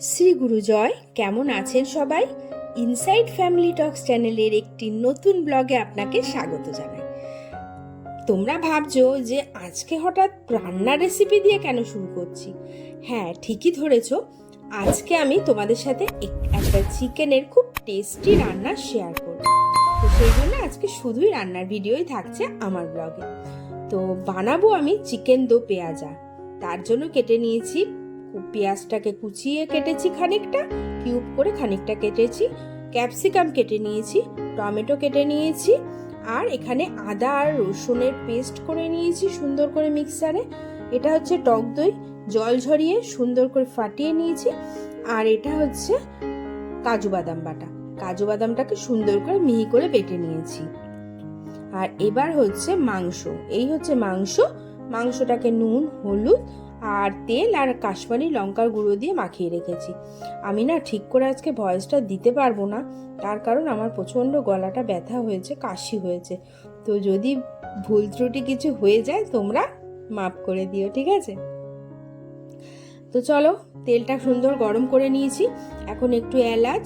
শ্রী গুরু জয়। কেমন আছেন সবাই? ইনসাইড ফ্যামিলি টক্স চ্যানেলের একটি নতুন ব্লগে আপনাকে স্বাগত জানাই। তোমরা ভাবছো যে আজকে হঠাৎ রান্নার রেসিপি দিয়ে কেন শুরু করছি? হ্যাঁ, ঠিকই ধরেছ। আজকে আমি তোমাদের সাথে একটা চিকেনের খুব টেস্টি রান্না শেয়ার করব। তো সেই জন্য আজকে শুধুই রান্নার ভিডিওই থাকছে আমার ব্লগে। তো বানাবো আমি চিকেন দো পেঁয়াজা। তার জন্য কেটে নিয়েছি, পেঁয়াজটাকে কুচিয়ে কেটেছি খানিকটা, কিউব করে খানিকটা কেটেছি, ক্যাপসিকাম কেটে নিয়েছি, টমেটো কেটে নিয়েছি, আর এখানে আদা আর রসুনের পেস্ট করে নিয়েছি সুন্দর করে মিক্সারে। এটা হচ্ছে টক দই, জল ঝরিয়ে সুন্দর করে ফাটিয়ে নিয়েছি। আর এটা হচ্ছে কাজু বাদাম বাটা, কাজু বাদামটাকে সুন্দর করে মিহি করে বেটে নিয়েছি। আর এবার হচ্ছে মাংস, এই হচ্ছে মাংস। মাংসটাকে নুন, হলুদ আর তেল আর কাশ্মীরি লঙ্কার গুঁড়ো দিয়ে মাখিয়ে রেখেছি। আমি না ঠিক করে আজকে ভয়েসটা দিতে পারবো না, তার কারণ আমার প্রচণ্ড গলাটা ব্যথা হয়েছে, কাশি হয়েছে। তো যদি ভুল ত্রুটি কিছু হয়ে যায় তোমরা মাফ করে দিও, ঠিক আছে? তো চলো, তেলটা সুন্দর গরম করে নিয়েছি। এখন একটু এলাচ,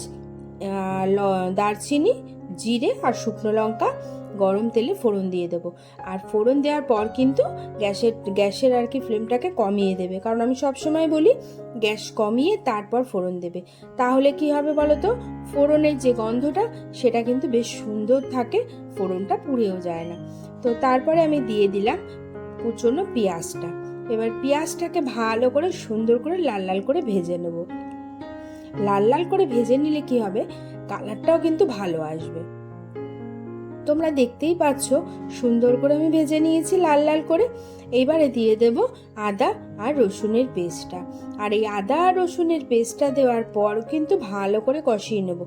দারচিনি, জিরে আর শুকনো লঙ্কা গরম তেলে ফোড়ন দিয়ে দেবো। আর ফোড়ন দেওয়ার পর কিন্তু গ্যাসের আর কি ফ্লেমটাকে কমিয়ে দেবে, কারণ আমি সবসময় বলি গ্যাস কমিয়ে তারপর ফোড়ন দেবে। তাহলে কি হবে বলো তো, ফোড়নের যে গন্ধটা সেটা কিন্তু বেশ সুন্দর থাকে, ফোড়নটা পুড়েও যায় না। তো তারপরে আমি দিয়ে দিলাম কুচনো পেঁয়াজটা। এবার পেঁয়াজটাকে ভালো করে সুন্দর করে লাল লাল করে ভেজে নেব। লাল লাল করে ভেজে নিলে কি হবে, কালারটাও কিন্তু ভালো আসবে। তোমরা দেখতেই পাচ্ছ সুন্দর করে আমি ভেজে নিয়েছি লাল লাল করে। এইবারে দিয়ে দেব আদা আর রসুনের পেস্টটা। আর এই আদা আর রসুনের পেস্টটা দেওয়ার পর কিন্তু ভালো করে কষিয়ে নেব।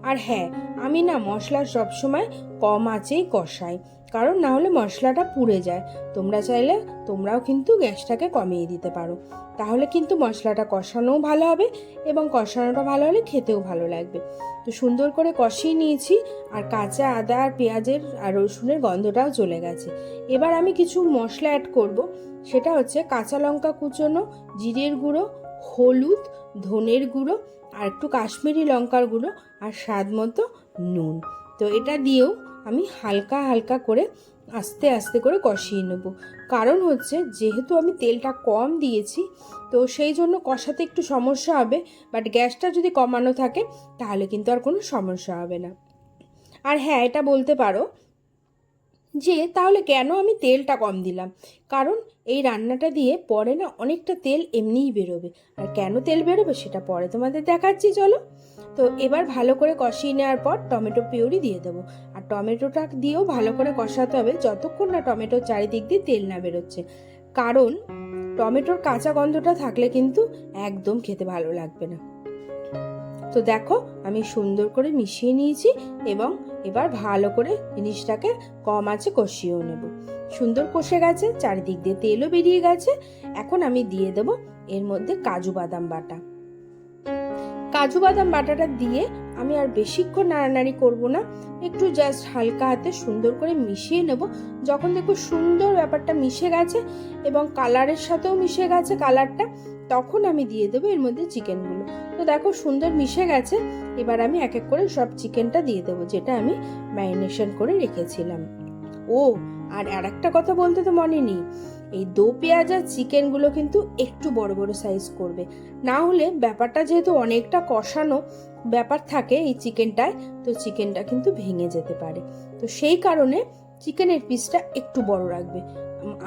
আর হ্যাঁ, আমি না মশলা সবসময় কম আঁচেই কষাই, কারণ না হলে মশলাটা পুড়ে যায়। তোমরা চাইলে তোমরাও কিন্তু গ্যাসটাকে কমিয়ে দিতে পারো, তাহলে কিন্তু মশলাটা কষানোও ভালো হবে এবং কষানোটা ভালো হলে খেতেও ভালো লাগবে। তো সুন্দর করে কষিয়ে নিয়েছি, আর কাঁচা আদা আর পেঁয়াজের আর রসুনের গন্ধটাও চলে গেছে। এবার আমি কিছু মশলা অ্যাড করব, সেটা হচ্ছে কাঁচা লঙ্কা কুচোনো, জিরের গুঁড়ো, হলুদ, ধনের গুঁড়ো আর একটু কাশ্মীরি লঙ্কার গুঁড়ো আর স্বাদ মতো নুন। তো এটা দিয়েও আমি হালকা হালকা করে আস্তে আস্তে করে কষিয়ে নেব। কারণ হচ্ছে যেহেতু আমি তেলটা কম দিয়েছি, তো সেই জন্য কষাতে একটু সমস্যা হবে। বাট গ্যাসটা যদি কমানো থাকে তাহলে কিন্তু আর কোনো সমস্যা হবে না। আর হ্যাঁ, এটা বলতে পারো যে তাহলে কেন আমি তেলটা কম দিলাম, কারণ এই রান্নাটা দিয়ে পরে না অনেকটা তেল এমনিই বেরোবে। আর কেন তেল বেরোবে সেটা পরে তোমাদের দেখাচ্ছি, চলো। তো এবার ভালো করে কষিয়ে নেওয়ার পর টমেটো পিউরি দিয়ে দেবো। আর টমেটোটা দিয়েও ভালো করে কষাতে হবে যতক্ষণ না টমেটোর চারিদিক দিয়ে তেল না বেরোচ্ছে, কারণ টমেটোর কাঁচা গন্ধটা থাকলে কিন্তু একদম খেতে ভালো লাগবে না। তো দেখো, আমি সুন্দর করে মিশিয়ে নিয়েছি এবং এবার ভালো করে জিনিসটাকে কম আঁচে কষিয়েও নেব। সুন্দর কষে গেছে, চারিদিক দিয়ে তেলও বেরিয়ে গেছে। এখন আমি দিয়ে দেব এর মধ্যে কাজু বাদাম বাটা। কাজু বাদাম বাটাটা দিয়ে আমি আর বেশিক্ষণ নাড়ানাড়ি করব না, একটু জাস্ট হালকা হাতে সুন্দর করে মিশিয়ে নেব। যখন দেখো সুন্দর ব্যাপারটা মিশে গেছে এবং কালারের সাথেও মিশে গেছে কালারটা, তখন আমি দিয়ে দেবো এর মধ্যে চিকেনগুলো। তো দেখো সুন্দর মিশে গেছে। এবার আমি এক এক করে সব চিকেনটা দিয়ে দেবো যেটা আমি ম্যারিনেশন করে রেখেছিলাম। ও, আর একটা কথা বলতে তো মনে নেই, এই দো পেঁয়াজার চিকেনগুলো কিন্তু একটু বড় বড় সাইজ করবে, না হলে ব্যাপারটা যেহেতু অনেকটা কষানো ব্যাপার থাকে এই চিকেনটায়, তো চিকেনটা কিন্তু ভেঙে যেতে পারে। তো সেই কারণে চিকেনের পিসটা একটু বড় রাখবে।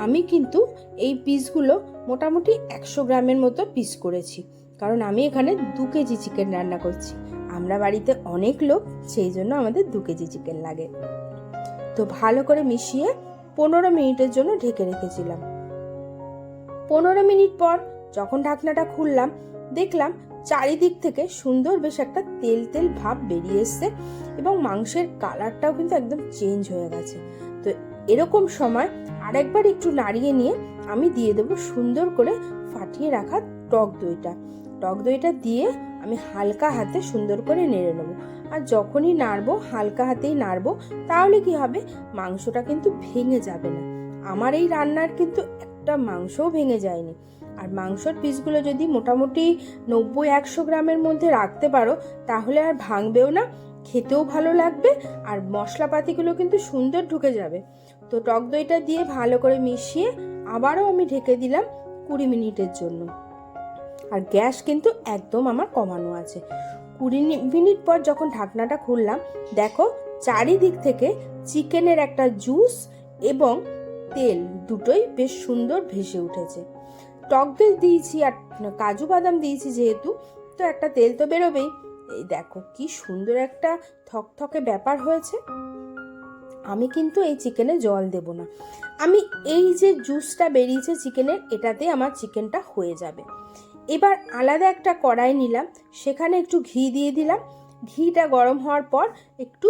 আমি কিন্তু এই পিসগুলো মোটামুটি 100 গ্রামের মতো পিস করেছি, কারণ আমি এখানে 2 কেজি চিকেন রান্না করছি। আমরা বাড়িতে অনেক লোক, সেই জন্য আমাদের 2 কেজি চিকেন লাগে। তো ভালো করে মিশিয়ে 15 মিনিটের জন্য ঢেকে রেখেছিলাম। 15 মিনিট পর যখন ঢাকনাটা খুললাম, দেখলাম চারিদিক থেকে সুন্দর বেশ একটা তেল তেল ভাব বেরিয়ে এসছে এবং মাংসের কালারটাও কিন্তু একদম চেঞ্জ হয়ে গেছে। তো এরকম সময় আরেকবার একটু নাড়িয়ে নিয়ে আমি দিয়ে দেবো সুন্দর করে ফাটিয়ে রাখা টক দইটা। টক দইটা দিয়ে আমি হালকা হাতে সুন্দর করে নেড়ে নেবো। আর যখনই নাড়বো, হালকা হাতেই নাড়বো, তাহলে কি হবে, মাংসটা কিন্তু ভেঙে যাবে না। আমার এই রান্নার কিন্তু একটা মাংসও ভেঙে যায়নি। আর মাংসর পিসগুলো যদি মোটামুটি 90-100 গ্রামের মধ্যে রাখতে পারো তাহলে আর ভাঙবেও না, খেতেও ভালো লাগবে, আর মশলাপাতিগুলো কিন্তু সুন্দর ঢুকে যাবে। তো টক দইটা দিয়ে ভালো করে মিশিয়ে আবারও আমি ঢেকে দিলাম 20 মিনিটের জন্য। আর গ্যাস কিন্তু একদম আমার কমানো আছে। 20 মিনিট পর যখন ঢাকনাটা খুললাম, দেখো চারিদিক থেকে চিকেনের একটা জুস এবং তেল দুটোই বেশ সুন্দর ভেসে উঠেছে। টক দই দিয়েছি আর কাজু বাদাম দিয়েছি যেহেতু, তো একটা তেল তো বেরোবেই। এই দেখো কি সুন্দর একটা থকথকে ব্যাপার হয়েছে। আমি কিন্তু এই চিকেনে জল দেব না, আমি এই যে জুসটা বেরিয়েছে চিকেনের, এটাতে আমার চিকেনটা হয়ে যাবে। এবার আলাদা একটা কড়াই নিলাম, সেখানে একটু ঘি দিয়ে দিলাম। ঘিটা গরম হওয়ার পর একটু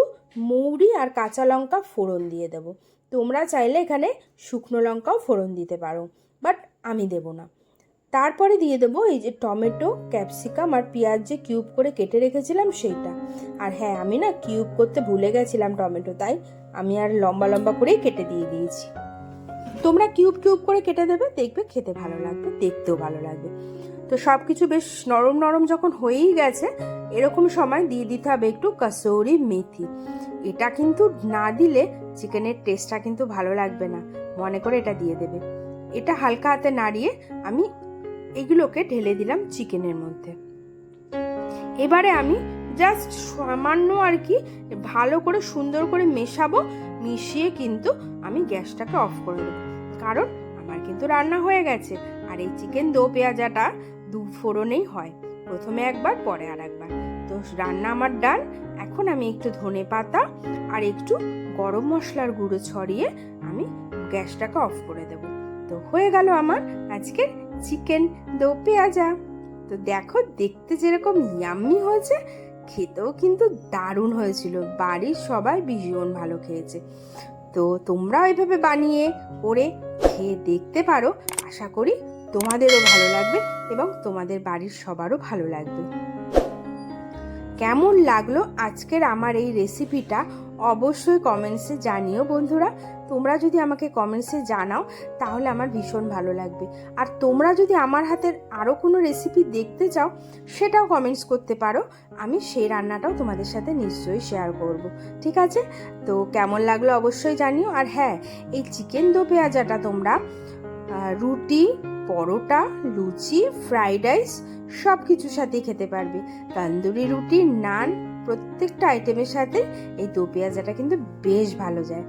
মৌরি আর কাঁচা লঙ্কা ফোড়ন দিয়ে দেবো। তোমরা চাইলে এখানে শুকনো লঙ্কাও ফোড়ন দিতে পারো, বাট আমি দেব না। তারপরে দিয়ে দেবো এই যে টমেটো, ক্যাপসিকাম আর পেঁয়াজ যে কিউব করে কেটে রেখেছিলাম সেইটা। আর হ্যাঁ, আমি না কিউব করতে ভুলে গেছিলাম টমেটো, তাই আমি আর লম্বা লম্বা করেই কেটে দিয়েছি। তোমরা কিউব কিউব করে কেটে দেবে, দেখবে খেতে ভালো লাগবে, দেখতেও ভালো লাগবে। তো সব কিছু বেশ নরম নরম যখন হয়েই গেছে, এরকম সময় দিয়ে দিতে হবে একটু কসুরি মেথি। এটা কিন্তু না দিলে চিকেনের টেস্টটা কিন্তু ভালো লাগবে না, মনে করে এটা দিয়ে দেবে। এটা হালকা হাতে নাড়িয়ে আমি এগুলোকে ঢেলে দিলাম চিকেনের মধ্যে। এবারে আমি জাস্ট সামান্য আর কি ভালো করে সুন্দর করে মেশাবো, মিশিয়ে কিন্তু আমি গ্যাসটাকে অফ করে দেবো, কারণ আমার কিন্তু রান্না হয়ে গেছে। আর এই চিকেন দো পেঁয়াজাটা 2 ফোড়নেই হয়, প্রথমে একবার পরে আর একবার। তো রান্না আমার ডান। এখন আমি একটু ধনে পাতা আর একটু গরম মশলার গুঁড়ো ছড়িয়ে আমি গ্যাসটাকে অফ করে দেব। তো হয়ে গেল আমার আজকের চিকেন দো পেঁয়াজা। তো দেখো দেখতে যেরকম ইয়াম্মি হয়েছে, খেতেও কিন্তু দারুণ হয়েছিল। বাড়ির সবাই ভীষণ ভালো খেয়েছে। তো তোমরা এইভাবে বানিয়ে করে খেয়ে দেখতে পারো, আশা করি তোমাদেরও ভালো লাগবে এবং তোমাদের বাড়ির সবারও ভালো লাগবে। কেমন লাগলো আজকের আমার এই রেসিপিটা অবশ্যই কমেন্টসে জানিও বন্ধুরা। তোমরা যদি আমাকে কমেন্টসে জানাও তাহলে আমার ভীষণ ভালো লাগবে। আর তোমরা যদি আমার হাতের আরও কোনো রেসিপি দেখতে চাও সেটাও কমেন্টস করতে পারো, আমি সেই রান্নাটাও তোমাদের সাথে নিশ্চয়ই শেয়ার করব। ঠিক আছে? তো কেমন লাগলো অবশ্যই জানিও। আর হ্যাঁ, এই চিকেন দো পেঁয়াজাটা তোমরা রুটি, পরোটা, লুচি, ফ্রাইড রাইস সব কিছুর সাথেই খেতে পারবে। তন্দুরি রুটি, নান, প্রত্যেকটা আইটেমের সাথে এই দো পেঁয়াজাটা কিন্তু বেশ ভালো যায়।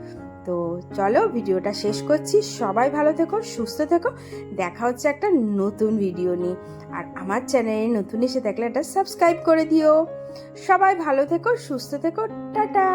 তো চলো ভিডিওটা শেষ করছি। সবাই ভালো থেকো, সুস্থ থেকো। দেখা হচ্ছে একটা নতুন ভিডিও নিয়ে। আর আমার চ্যানেলে নতুন এসে থাকলে এটা সাবস্ক্রাইব করে দিও। সবাই ভালো থেকো, সুস্থ থেকো, টাটা।